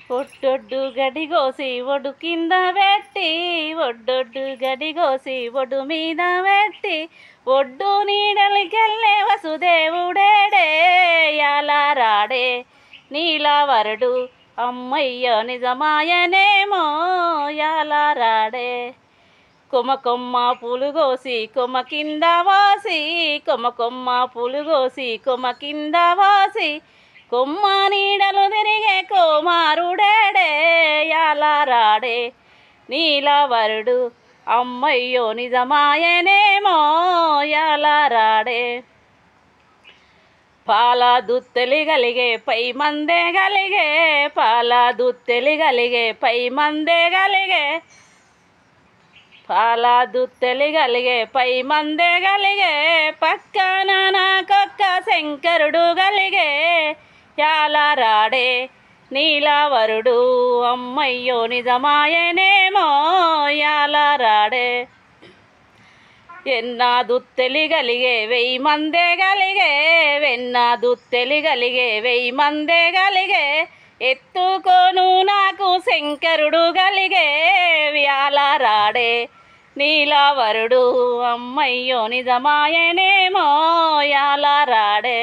ఒడ్డొడ్డు గడిగోసి ఒడు కింద పెట్టి ఒడ్డొడ్డు గడిగోసి ఒడు మీద పెట్టి ఒడ్డు నీడలికెళ్ళే వసుదేవుడేడే యాలారాడే నీలవరుడు అమ్మయ్య నిజమాయనేమో యాలారాడే కొమ్మ కొమ్మ పూలు కోసి కొమ్మ కింద వాసి కొమ్మ కొమ్మ పూలు కోసి కొమ్మ కింద వాసి కొమ్మ నీడలు తిరిగే కుమారుడేడే యాలారాడే నీలవరుడు అమ్మయ్యో నిజమాయనేమో యాలారాడే పాల దుత్తెలి గలిగే పై మందే గలిగే పాల దుత్తెలి గలిగే పై మందే గలిగే పాల దుత్తెలి గలిగే పై మందే గలిగే పక్కన నాకొక్క శంకరుడు గలిగే యాలారాడే నీలవరుడు అమ్మయ్యో నిజమాయనేమో యాలారాడే ఎన్న దుత్తెలి గలిగే వెయ్యి మందే గలిగే వెన్న దుత్తెలి గలిగే వెయ్యి మందే గలిగే ఎత్తుకోను నాకు శంకరుడు గలిగే యాలారాడే నీలవరుడు అమ్మయ్యో నిజమాయనేమో యాలారాడే